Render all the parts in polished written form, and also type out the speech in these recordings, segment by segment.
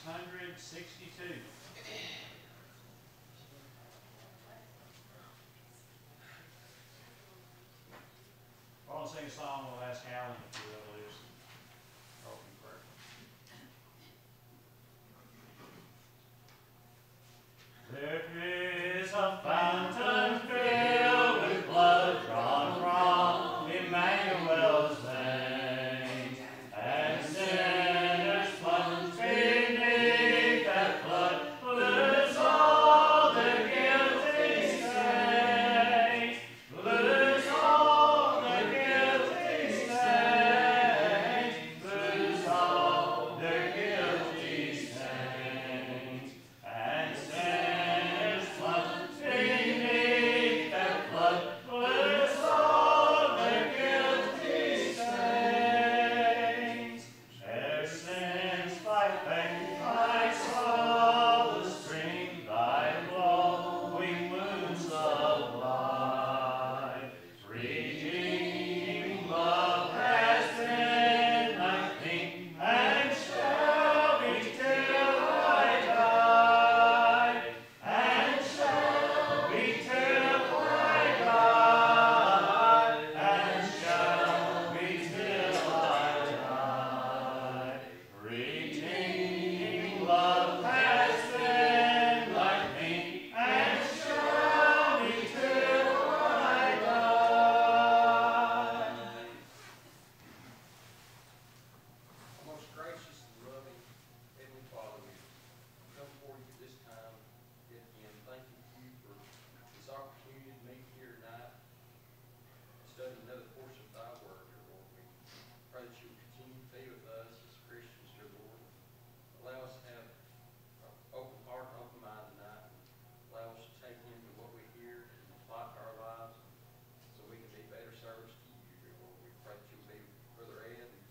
662. I want to sing a song. We'll ask Alan if he will do some opening prayer. There is a fountain filled with blood drawn from Emmanuel's veins, and sinners plunged beneath that flood lose all their guilty stains, lose all their guilty stains, lose all their guilty stains, and sinners plunged beneath that flood lose all their guilty stains. Their sins by faith I saw the stream, thy flowing wounds of life. Redeeming love has been my theme, and shall be till I die, and shall be till I die, and shall be till I die. Redeeming love has been like me, and shall be till I die. Most gracious and loving Heavenly Father, we come before you this time yet again, thanking you for this opportunity to meet here tonight, study another portion of thy word, dear Lord. We pray that you will continue to be with us as Christians, dear Lord. Allow us to have an open heart and open mind tonight. Allow us to take into what we hear and apply to our lives so we can be better servants to you, dear Lord. We pray that you will be with Brother Ed and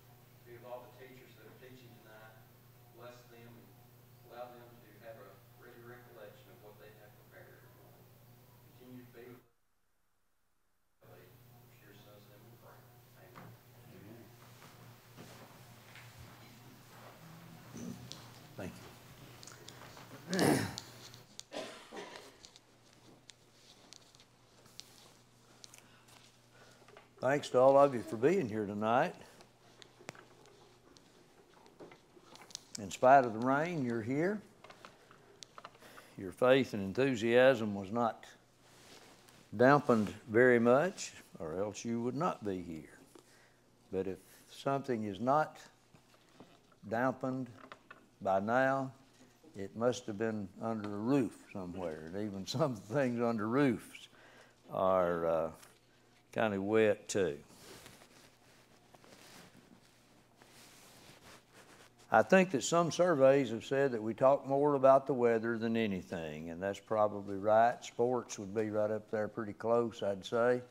be with all the teachers that are teaching tonight. Bless them and allow them to have a ready recollection of what they have prepared, dear Lord. Continue to be with us. In your son's name we pray. Amen. Thank you. Thanks to all of you for being here tonight. In spite of the rain, you're here. Your faith and enthusiasm was not dampened very much, or else you would not be here. But if something is not dampened by now, it must have been under a roof somewhere. And even some things under roofs are kind of wet too. I think that some surveys have said that we talk more about the weather than anything, and that's probably right. Sports would be right up there pretty close, I'd say,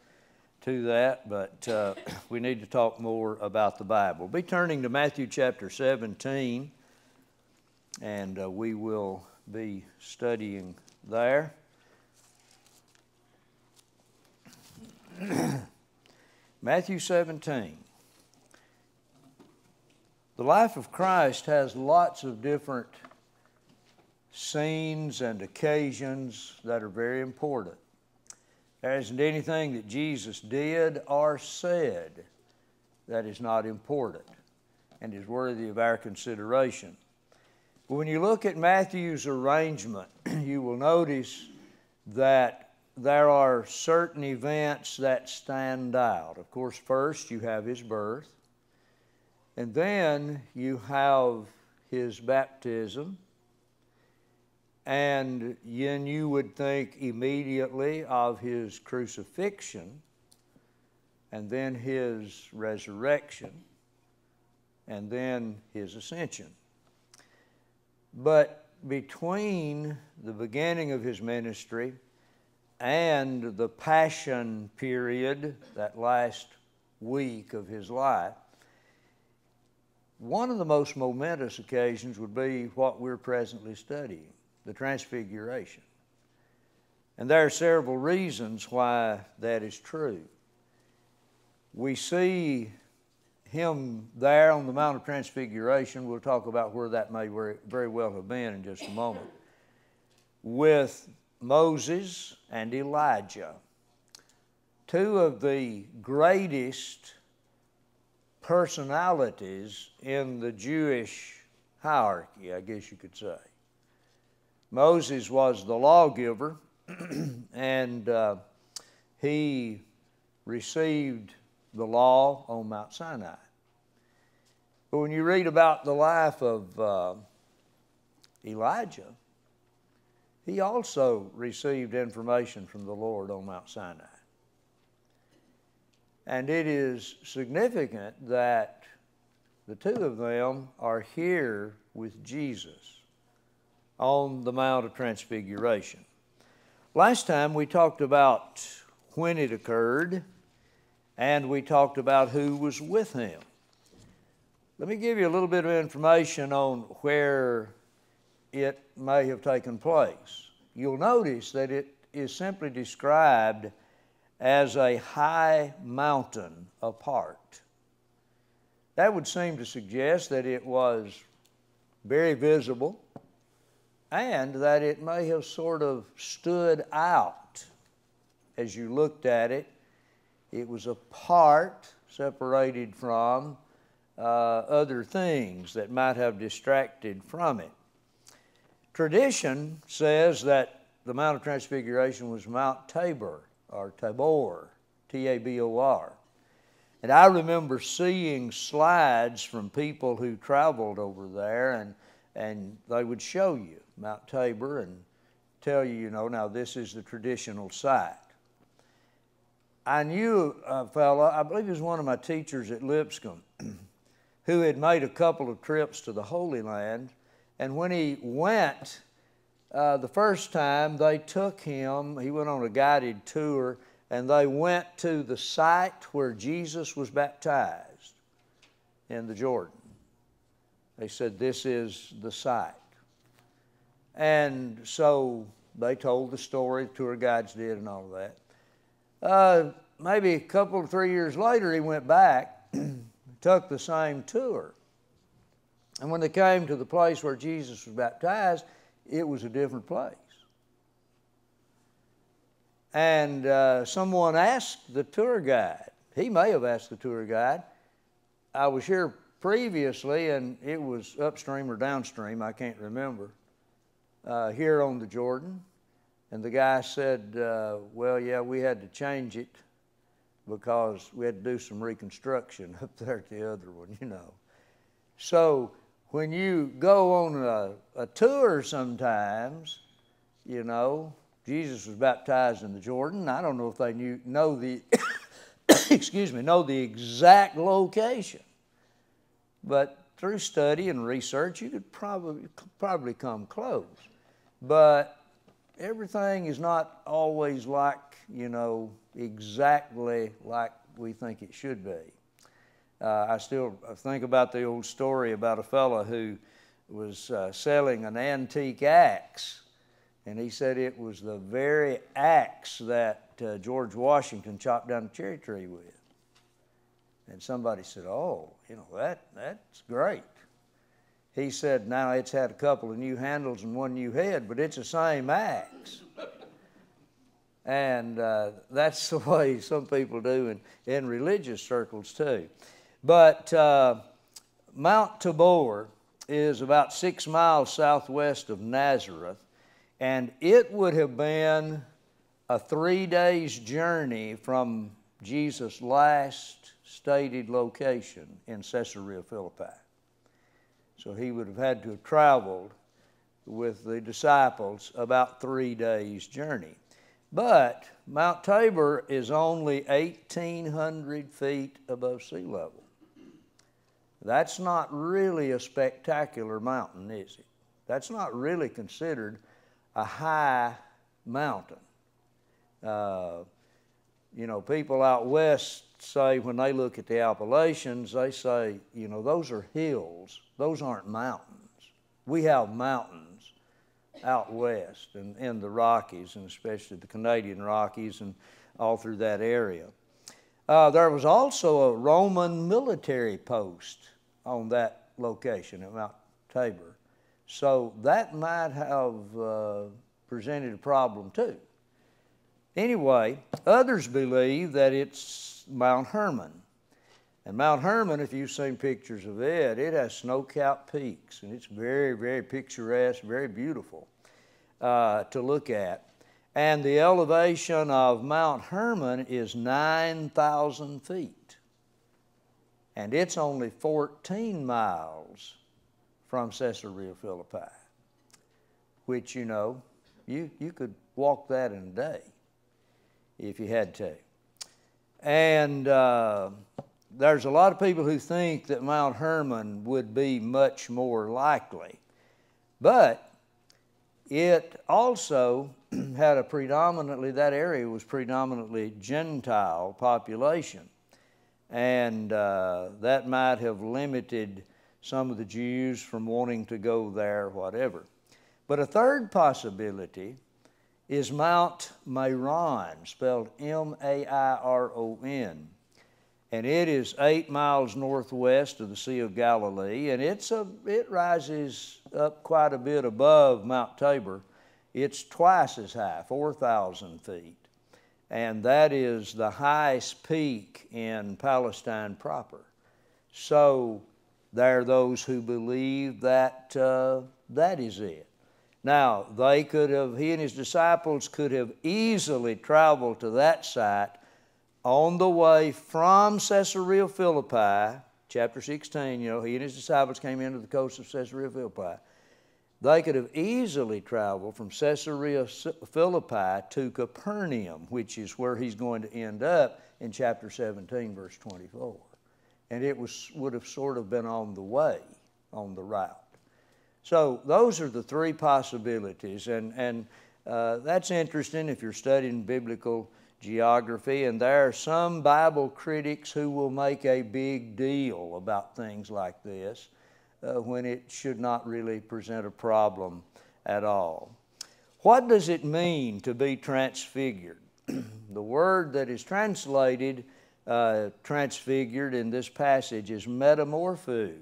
to that, but we need to talk more about the Bible. We'll be turning to Matthew chapter 17, and we will be studying there. Matthew 17. The life of Christ has lots of different scenes and occasions that are very important. There isn't anything that Jesus did or said that is not important and is worthy of our consideration. But when you look at Matthew's arrangement, you will notice that there are certain events that stand out. Of course, first you have his birth, and then you have his baptism, and then you would think immediately of his crucifixion, and then his resurrection, and then his ascension. But between the beginning of his ministry and the passion period, that last week of his life, one of the most momentous occasions would be what we're presently studying, the Transfiguration. And there are several reasons why that is true. We see him there on the Mount of Transfiguration, we'll talk about where that may very well have been in just a moment, with Moses and Elijah, two of the greatest personalities in the Jewish hierarchy, I guess you could say. Moses was the lawgiver, and he received the law on Mount Sinai. But when you read about the life of Elijah, he also received information from the Lord on Mount Sinai. And it is significant that the two of them are here with Jesus on the Mount of Transfiguration. Last time we talked about when it occurred, and we talked about who was with him. Let me give you a little bit of information on where it may have taken place. You'll notice that it is simply described as a high mountain apart. That would seem to suggest that it was very visible and that it may have sort of stood out as you looked at it. It was apart, separated from other things that might have distracted from it. Tradition says that the Mount of Transfiguration was Mount Tabor, or Tabor, T-A-B-O-R. And I remember seeing slides from people who traveled over there, and they would show you Mount Tabor and tell you, now this is the traditional site. I knew a fellow, I believe he was one of my teachers at Lipscomb, who had made a couple of trips to the Holy Land, and when he went the first time, they took him, he went on a guided tour, and they went to the site where Jesus was baptized in the Jordan. They said, this is the site. And so they told the story, the tour guides did and all of that. Maybe a couple or 3 years later, he went back, took the same tour. And when they came to the place where Jesus was baptized, it was a different place. And someone asked the tour guide, he may have asked the tour guide, I was here previously, and it was upstream or downstream, I can't remember, here on the Jordan. And the guy said, well, yeah, we had to change it because we had to do some reconstruction up there at the other one, So when you go on a tour sometimes, Jesus was baptized in the Jordan. I don't know if they know the know the exact location. But through study and research, you could probably come close. But everything is not always like, exactly like we think it should be. I still think about the old story about a fellow who was selling an antique axe. And he said it was the very axe that George Washington chopped down a cherry tree with. And somebody said, oh, that's great. He said, now it's had a couple of new handles and one new head, but it's the same axe. And that's the way some people do in religious circles too. But Mount Tabor is about 6 miles southwest of Nazareth, and it would have been a 3 days journey from Jesus' last stated location in Caesarea Philippi. So he would have had to have traveled with the disciples about 3 days' journey. But Mount Tabor is only 1,800 feet above sea level. That's not really a spectacular mountain, is it? That's not really considered a high mountain. People out west say when they look at the Appalachians, they say, those are hills. Those aren't mountains. We have mountains out west and in the Rockies, and especially the Canadian Rockies and all through that area. There was also a Roman military post on that location at Mount Tabor. So that might have presented a problem too. Anyway, others believe that it's Mount Hermon. And Mount Hermon, if you've seen pictures of it, it has snow-capped peaks, and it's very, very picturesque, very beautiful to look at. And the elevation of Mount Hermon is 9,000 feet. And it's only 14 miles from Caesarea Philippi, which, you know, you could walk that in a day if you had to. And there's a lot of people who think that Mount Hermon would be much more likely. But it also had a predominantly, that area was predominantly Gentile population. And that might have limited some of the Jews from wanting to go there, whatever. But a third possibility is Mount Mairon, spelled M-A-I-R-O-N. And it is 8 miles northwest of the Sea of Galilee, and it rises up quite a bit above Mount Tabor. It's twice as high, 4,000 feet. And that is the highest peak in Palestine proper. So there are those who believe that that is it. Now, he and his disciples could have easily traveled to that site on the way from Caesarea Philippi, chapter 16, you know, he and his disciples came into the coast of Caesarea Philippi. They could have easily traveled from Caesarea Philippi to Capernaum, which is where he's going to end up in chapter 17, verse 24. And it would have sort of been on the way, on the route. So those are the three possibilities, and that's interesting if you're studying biblical geography, and there are some Bible critics who will make a big deal about things like this when it should not really present a problem at all. What does it mean to be transfigured? The word that is translated transfigured in this passage is metamorpho.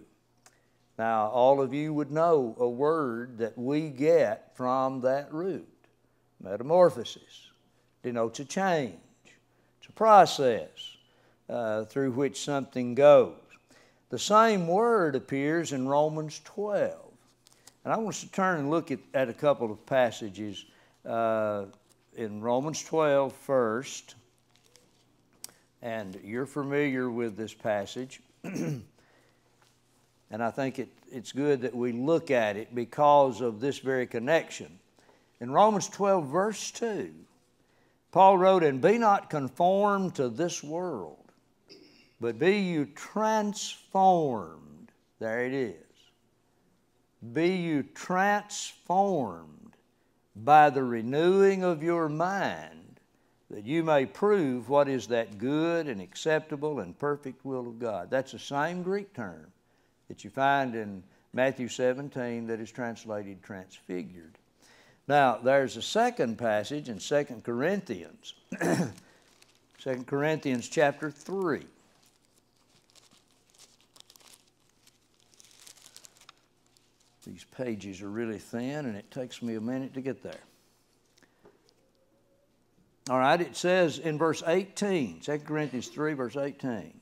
Now, all of you would know a word that we get from that root, metamorphosis. Denotes a change. It's a process through which something goes. The same word appears in Romans 12. And I want us to turn and look at a couple of passages in Romans 12 first. And you're familiar with this passage. And I think it's good that we look at it because of this very connection. In Romans 12, verse 2, Paul wrote, "And be not conformed to this world, but be you transformed." There it is. Be you transformed by the renewing of your mind, that you may prove what is that good and acceptable and perfect will of God. That's the same Greek term that you find in Matthew 17 that is translated transfigured. Now, there's a second passage in 2 Corinthians, 2 Corinthians chapter 3. These pages are really thin, and it takes me a minute to get there. All right, it says in verse 18, 2 Corinthians 3, verse 18,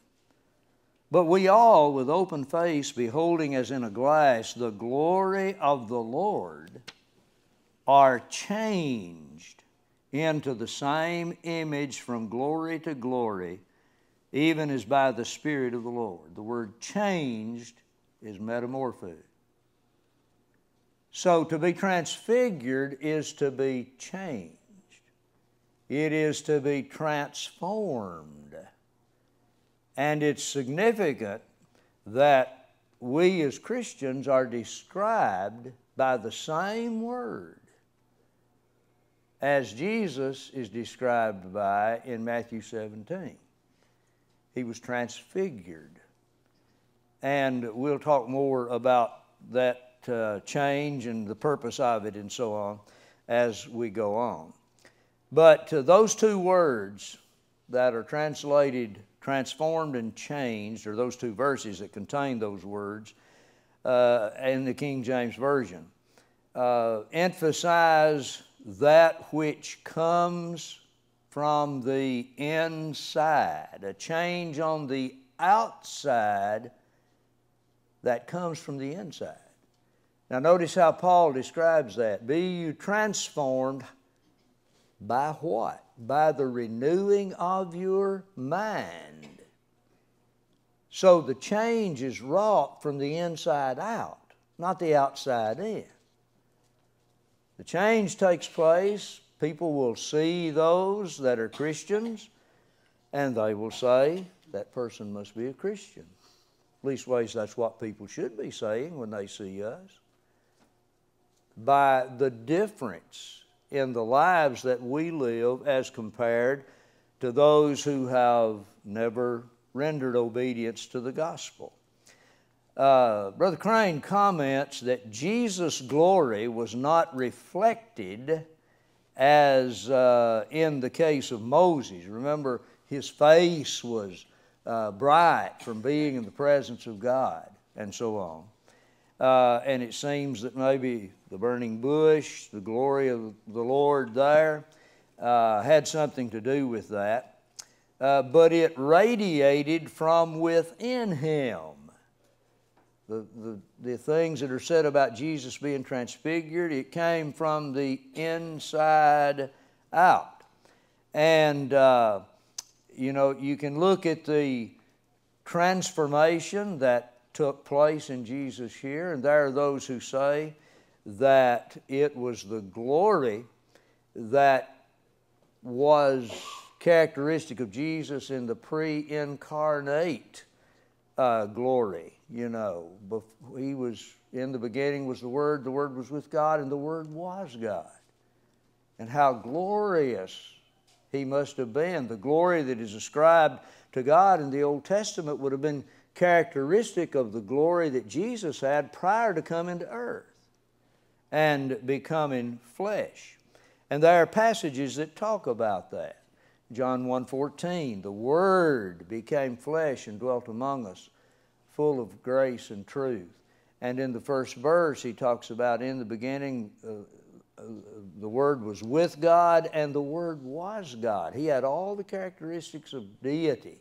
"But we all, with open face, beholding as in a glass the glory of the Lord, are changed into the same image from glory to glory, even as by the Spirit of the Lord." The word changed is metamorpho. So to be transfigured is to be changed. It is to be transformed. And it's significant that we as Christians are described by the same word as Jesus is described by in Matthew 17. He was transfigured. And we'll talk more about that change and the purpose of it and so on as we go on. But those two words that are translated transformed and changed, or those two verses that contain those words in the King James Version, emphasize that which comes from the inside, a change on the outside that comes from the inside. Now notice how Paul describes that. Be you transformed by what? By the renewing of your mind. So the change is wrought from the inside out, not the outside in. The change takes place. People will see those that are Christians, and they will say, that person must be a Christian. Leastways, that's what people should be saying when they see us. By the difference in the lives that we live as compared to those who have never rendered obedience to the gospel. Brother Crane comments that Jesus' glory was not reflected as in the case of Moses. Remember, his face was bright from being in the presence of God, and so on. And it seems that maybe the burning bush, the glory of the Lord there, had something to do with that. But it radiated from within him. The things that are said about Jesus being transfigured, it came from the inside out. And, you know, you can look at the transformation that took place in Jesus here, and there are those who say that it was the glory that was characteristic of Jesus in the pre-incarnate glory. You know, he was, in the beginning was the Word was with God, and the Word was God. And how glorious he must have been. The glory that is ascribed to God in the Old Testament would have been characteristic of the glory that Jesus had prior to coming to earth and becoming flesh. And there are passages that talk about that. John 1:14, the Word became flesh and dwelt among us, full of grace and truth. And in the first verse, he talks about in the beginning, the Word was with God, and the Word was God. He had all the characteristics of deity,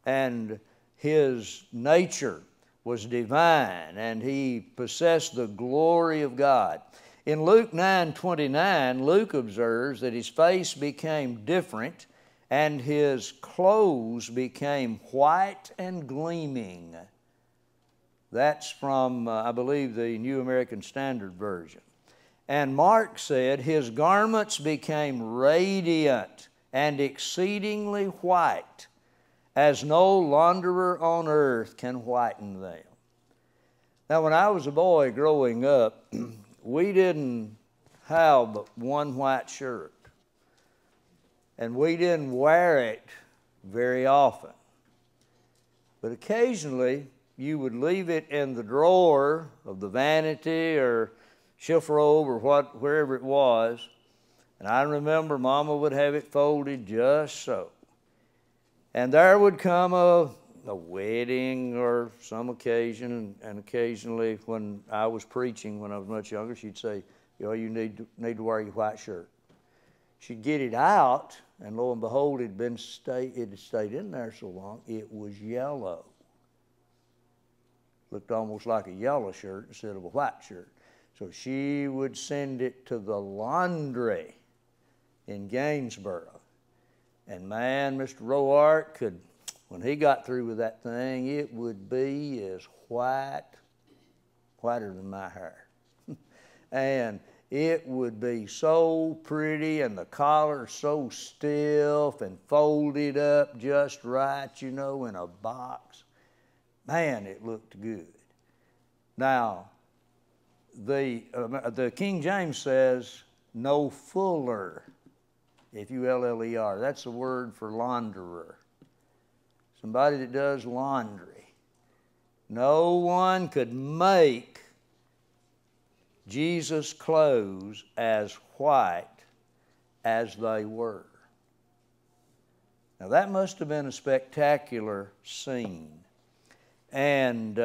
and his nature was divine, and he possessed the glory of God. In Luke 9:29, Luke observes that his face became different, and his clothes became white and gleaming. That's from, I believe, the New American Standard Version. And Mark said, his garments became radiant and exceedingly white, as no launderer on earth can whiten them. Now, when I was a boy growing up, we didn't have but one white shirt. And we didn't wear it very often. But occasionally, you would leave it in the drawer of the vanity or shelf robe or wherever it was. And I remember Mama would have it folded just so. And there would come a wedding or some occasion, and occasionally when I was preaching when I was much younger, she'd say, you know, you need to wear your white shirt. She'd get it out, and lo and behold, it had stayed in there so long, it was yellow. Looked almost like a yellow shirt instead of a white shirt. So she would send it to the laundry in Gainesboro. And man, Mr. Roark could, when he got through with that thing, it would be as whiter than my hair. And it would be so pretty, and the collar so stiff and folded up just right, you know, in a box. Man, it looked good. Now, the King James says, no fuller, F-U-L-L-E-R. That's the word for launderer. Somebody that does laundry. No one could make Jesus' clothes as white as they were. Now that must have been a spectacular scene. And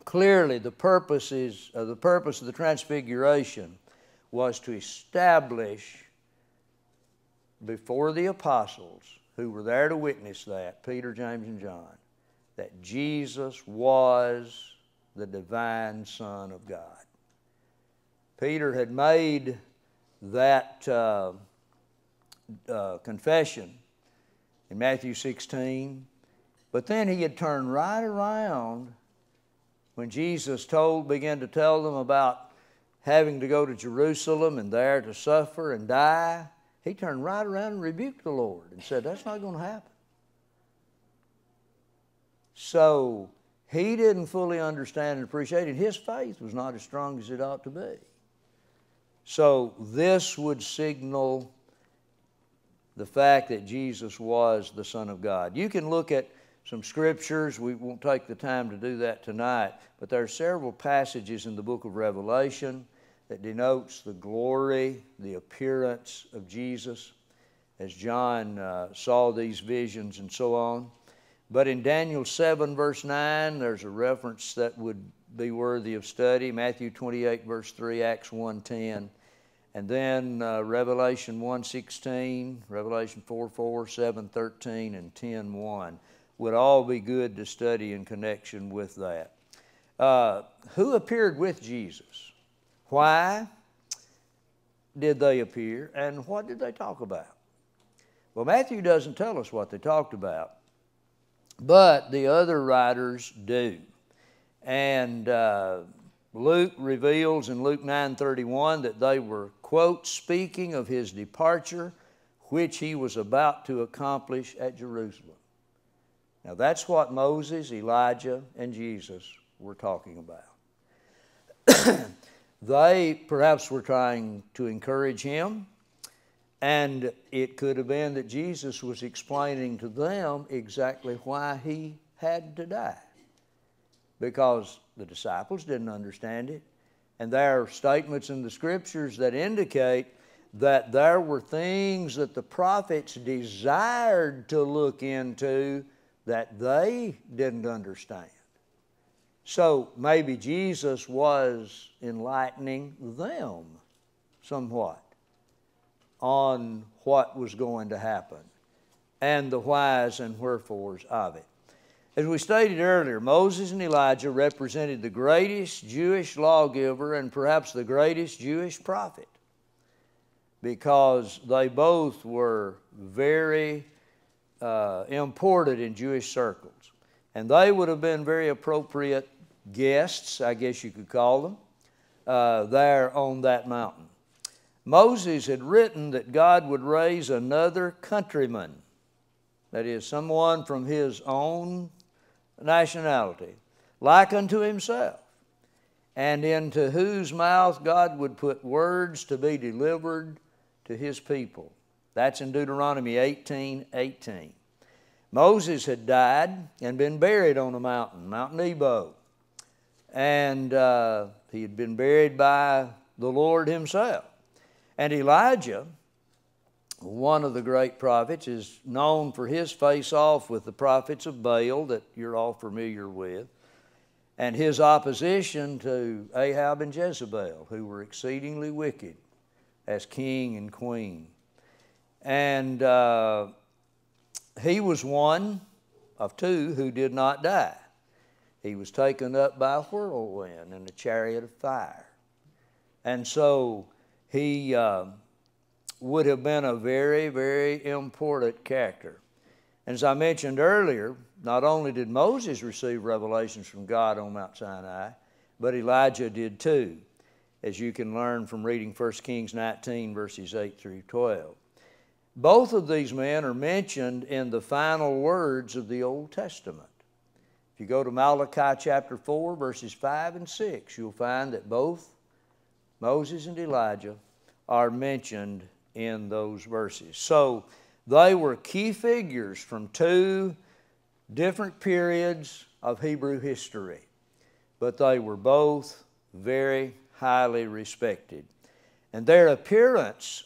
clearly the purpose of the Transfiguration was to establish before the apostles who were there to witness that, Peter, James, and John, that Jesus was the divine Son of God. Peter had made that confession in Matthew 16, but then he had turned right around when Jesus began to tell them about having to go to Jerusalem and there to suffer and die. He turned right around and rebuked the Lord and said, that's not going to happen. So he didn't fully understand and appreciate it. His faith was not as strong as it ought to be. So this would signal the fact that Jesus was the Son of God. You can look at some scriptures. We won't take the time to do that tonight, but there are several passages in the book of Revelation that denotes the glory, the appearance of Jesus as John saw these visions and so on. But in Daniel 7 verse 9, there's a reference that would be worthy of study. Matthew 28 verse 3, Acts 1:10. And then Revelation 1:16, Revelation 4:4, 7:13, and 10:1 would all be good to study in connection with that. Who appeared with Jesus? Why did they appear? And what did they talk about? Well, Matthew doesn't tell us what they talked about, but the other writers do. And Luke reveals in Luke 9:31 that they were, quote, speaking of his departure, which he was about to accomplish at Jerusalem. Now that's what Moses, Elijah, and Jesus were talking about. They perhaps were trying to encourage him, and it could have been that Jesus was explaining to them exactly why he had to die, because the disciples didn't understand it. And there are statements in the Scriptures that indicate that there were things that the prophets desired to look into that they didn't understand. So maybe Jesus was enlightening them somewhat on what was going to happen and the whys and wherefores of it. As we stated earlier, Moses and Elijah represented the greatest Jewish lawgiver and perhaps the greatest Jewish prophet, because they both were very important in Jewish circles. And they would have been very appropriate guests, I guess you could call them, there on that mountain. Moses had written that God would raise another countryman, that is, someone from his own nationality, like unto himself, and into whose mouth God would put words to be delivered to his people. That's in Deuteronomy 18:18. Moses had died and been buried on a mountain, Mount Nebo. And he had been buried by the Lord himself. And Elijah, one of the great prophets, is known for his face-off with the prophets of Baal that you're all familiar with, and his opposition to Ahab and Jezebel, who were exceedingly wicked as king and queen. And he was one of two who did not die. He was taken up by a whirlwind in a chariot of fire. And so he would have been a very, very important character. And as I mentioned earlier, not only did Moses receive revelations from God on Mount Sinai, but Elijah did too, as you can learn from reading 1 Kings 19, verses 8 through 12. Both of these men are mentioned in the final words of the Old Testament. If you go to Malachi chapter 4, verses 5 and 6, you'll find that both Moses and Elijah are mentioned in those verses. So they were key figures from two different periods of Hebrew history, but they were both very highly respected. And their appearance,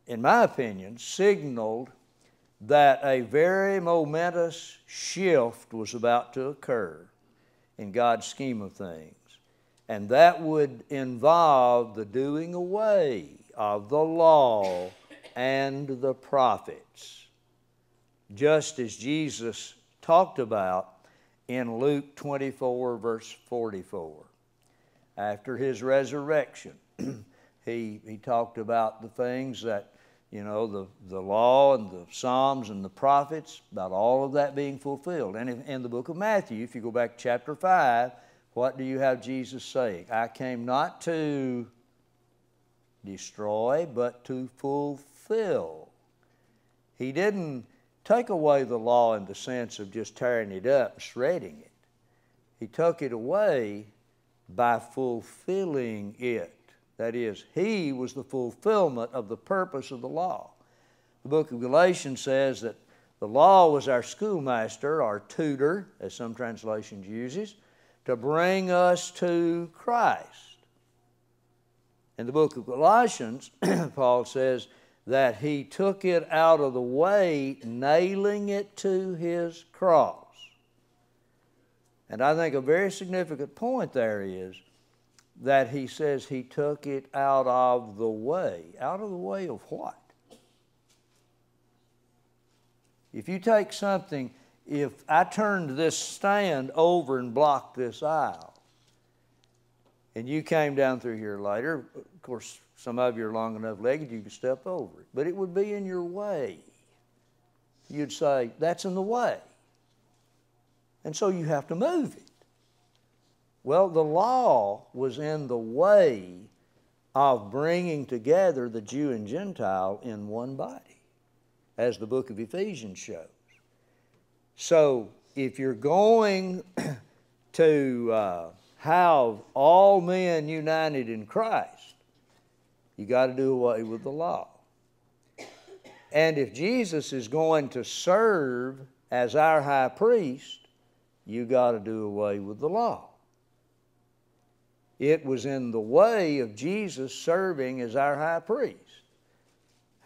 in my opinion, signaled that a very momentous shift was about to occur in God's scheme of things. And that would involve the doing away of the law and the prophets, just as Jesus talked about in Luke 24, verse 44. After his resurrection, he talked about the things that, the law and the Psalms and the prophets, about all of that being fulfilled. And in the book of Matthew, if you go back to chapter 5, what do you have Jesus saying? I came not to destroy, but to fulfill. He didn't take away the law in the sense of just tearing it up and shredding it. He took it away by fulfilling it. That is, He was the fulfillment of the purpose of the law. The book of Galatians says that the law was our schoolmaster, our tutor, as some translations uses, to bring us to Christ. In the book of Colossians, Paul says that He took it out of the way, nailing it to His cross. And I think a very significant point there is that he says He took it out of the way. Out of the way of what? If you take something, if I turned this stand over and blocked this aisle, and you came down through here later, of course, some of you are long enough legged you could step over it, but it would be in your way. You'd say, that's in the way. And so you have to move it. Well, the law was in the way of bringing together the Jew and Gentile in one body, as the book of Ephesians shows. So if you're going to have all men united in Christ, you got to do away with the law. And if Jesus is going to serve as our high priest, you got to do away with the law. It was in the way of Jesus serving as our high priest.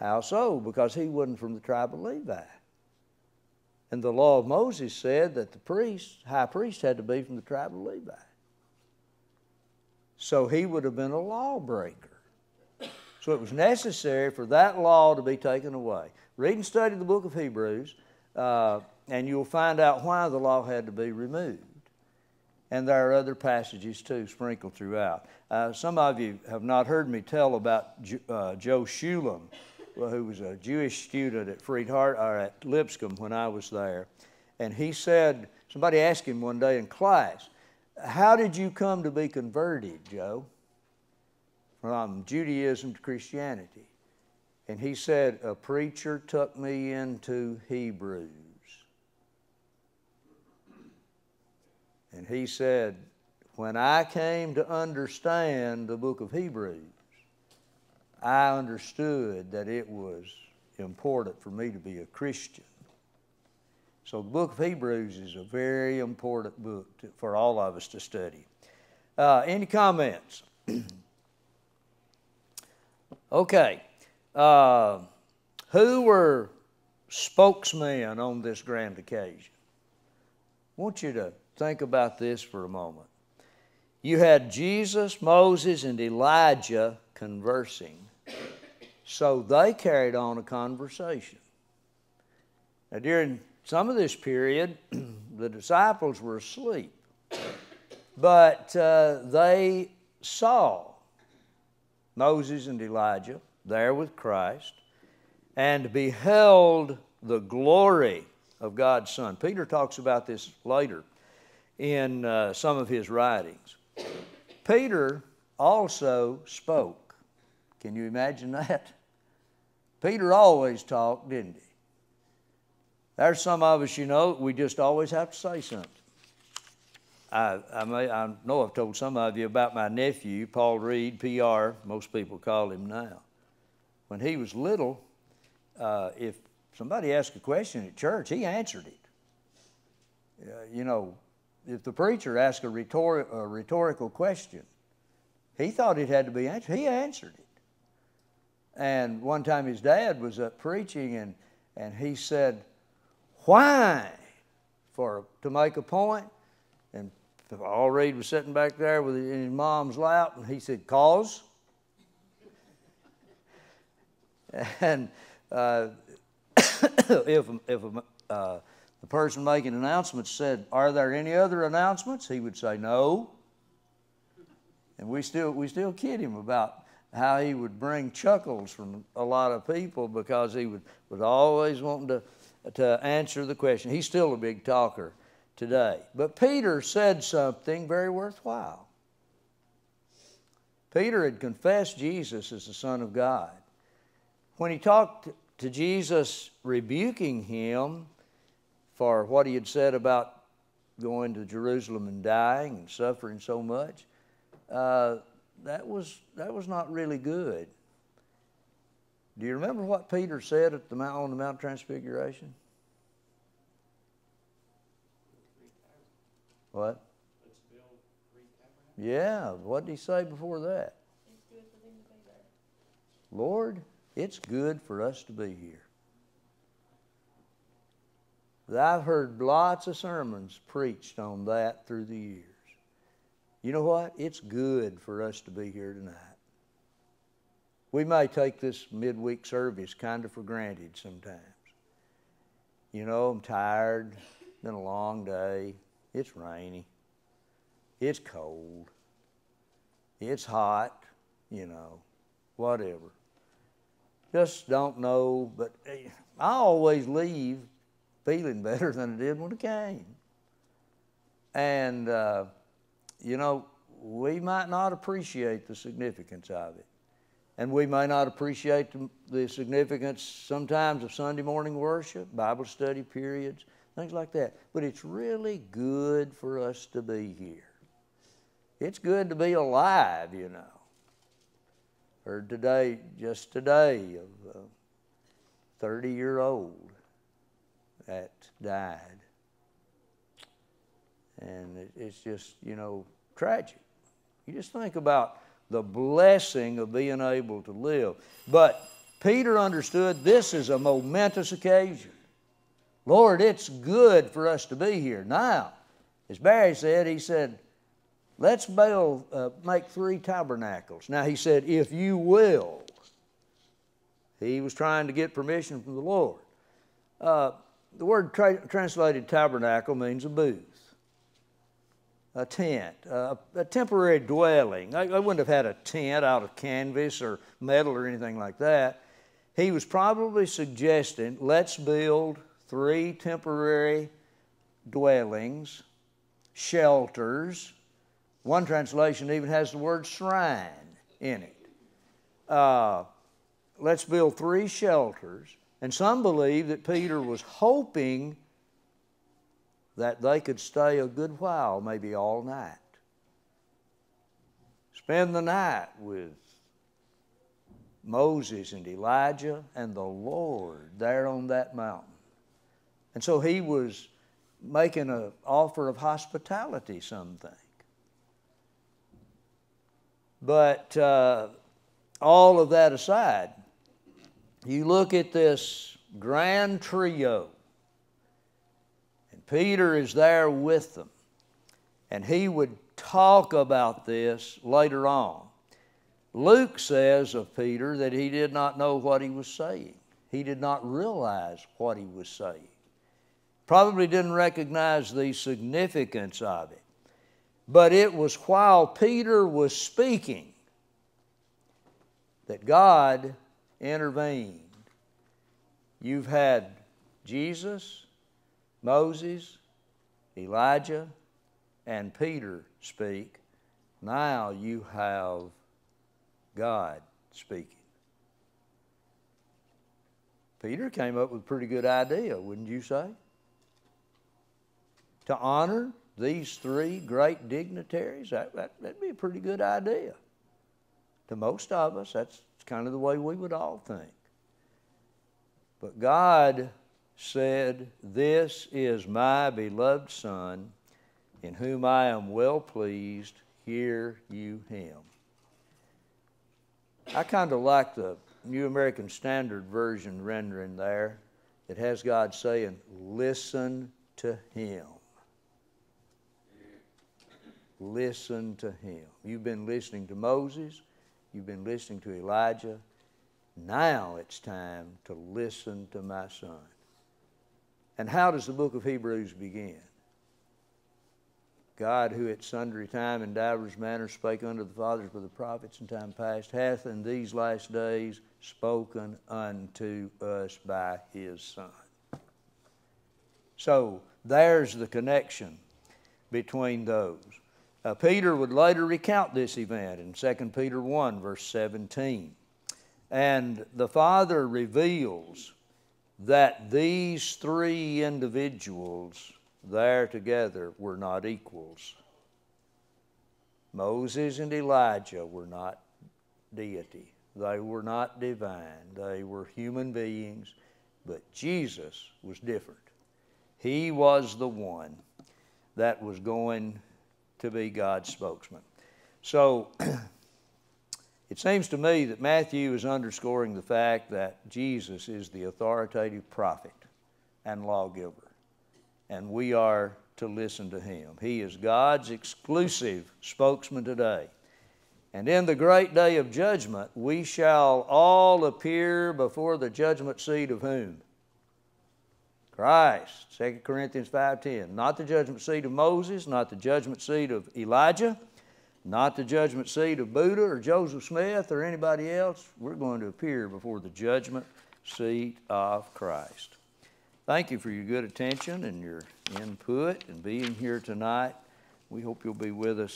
How so? Because he wasn't from the tribe of Levi. And the law of Moses said that the high priest had to be from the tribe of Levi. So he would have been a lawbreaker. So it was necessary for that law to be taken away. Read and study the book of Hebrews, and you'll find out why the law had to be removed. And there are other passages too sprinkled throughout. Some of you have not heard me tell about Joe Shulam, who was a Jewish student at at Lipscomb when I was there. And he said, somebody asked him one day in class, how did you come to be converted, Joe, from Judaism to Christianity? And he said, a preacher took me into Hebrews. And he said, when I came to understand the book of Hebrews, I understood that it was important for me to be a Christian. So the book of Hebrews is a very important book for all of us to study. Any comments? Okay. Who were spokesmen on this grand occasion? I want you to think about this for a moment. You had Jesus, Moses, and Elijah conversing. So they carried on a conversation. Now during some of this period, the disciples were asleep. But they saw Moses and Elijah there with Christ and beheld the glory of God's Son. Peter talks about this later in some of his writings. Peter also spoke. Can you imagine that? Peter always talked, didn't he? There's some of us, we just always have to say something. I know I've told some of you about my nephew, Paul Reed, PR, most people call him now. When he was little, if somebody asked a question at church, he answered it. If the preacher asked a rhetorical question, he thought it had to be answered. He answered it. And one time his dad was up preaching, And he said, why? To make a point. And All Reed was sitting back there in his mom's lap, and he said, cause. And if the person making announcements said, are there any other announcements? He would say, no. And we still kid him about how he would bring chuckles from a lot of people because he was always wanting to answer the question. He's still a big talker today. But Peter said something very worthwhile. Peter had confessed Jesus as the Son of God. When he talked to Jesus rebuking him for what he had said about going to Jerusalem and dying and suffering so much, that was not really good. Do you remember what Peter said on the Mount of Transfiguration? What? Let's build 3 tabernacles. Yeah, what did he say before that? It's good for them to be there. Lord, it's good for us to be here. I've heard lots of sermons preached on that through the years. You know what? It's good for us to be here tonight. We may take this midweek service kind of for granted sometimes. You know, I'm tired. Been a long day. It's rainy. It's cold. It's hot. You know, whatever. Just don't know. But I always leave feeling better than I did when I came. And, you know, we might not appreciate the significance of it. And we may not appreciate the significance sometimes of Sunday morning worship, Bible study periods, things like that. But it's really good for us to be here. It's good to be alive, you know. Heard just today, of a 30-year-old that died. And it's just, you know, tragic. You just think about the blessing of being able to live. But Peter understood this is a momentous occasion. Lord, it's good for us to be here. Now, as Barry said, he said, let's make 3 tabernacles. Now, he said, if you will. He was trying to get permission from the Lord. The word translated tabernacle means a booth, a tent, a temporary dwelling. I wouldn't have had a tent out of canvas or metal or anything like that. He was probably suggesting, let's build 3 temporary dwellings, shelters. One translation even has the word shrine in it. Let's build 3 shelters. And some believe that Peter was hoping that they could stay a good while, maybe all night. Spend the night with Moses and Elijah and the Lord there on that mountain. And so he was making an offer of hospitality, some think. But all of that aside, you look at this grand trio, and Peter is there with them, and he would talk about this later on. Luke says of Peter that he did not know what he was saying. He did not realize what he was saying. Probably didn't recognize the significance of it. But it was while Peter was speaking that God intervened. You've had Jesus, Moses, Elijah, and Peter speak. Now you have God speaking. Peter came up with a pretty good idea, wouldn't you say? To honor these 3 great dignitaries, that'd be a pretty good idea. To most of us, that's kind of the way we would all think. But God said, this is my beloved Son, in whom I am well pleased. Hear you him. I kind of like the New American Standard Version rendering there. that has God saying, listen to Him. Listen to Him. You've been listening to Moses. You've been listening to Elijah. Now it's time to listen to my Son. And how does the book of Hebrews begin? God, who at sundry time and divers manners spake unto the fathers by the prophets in time past, hath in these last days spoken unto us by His Son. So there's the connection between those. Peter would later recount this event in 2 Peter 1, verse 17. And the Father reveals that these three individuals there together were not equals. Moses and Elijah were not deity. They were not divine. They were human beings, but Jesus was different. He was the one that was going to be God's spokesman. So it seems to me that Matthew is underscoring the fact that Jesus is the authoritative prophet and lawgiver, and we are to listen to Him. He is God's exclusive spokesman today. And in the great day of judgment, we shall all appear before the judgment seat of whom? Christ. 2 Corinthians 5:10. Not the judgment seat of Moses, not the judgment seat of Elijah, not the judgment seat of Buddha or Joseph Smith or anybody else. We're going to appear before the judgment seat of Christ. Thank you for your good attention and your input and being here tonight. We hope you'll be with us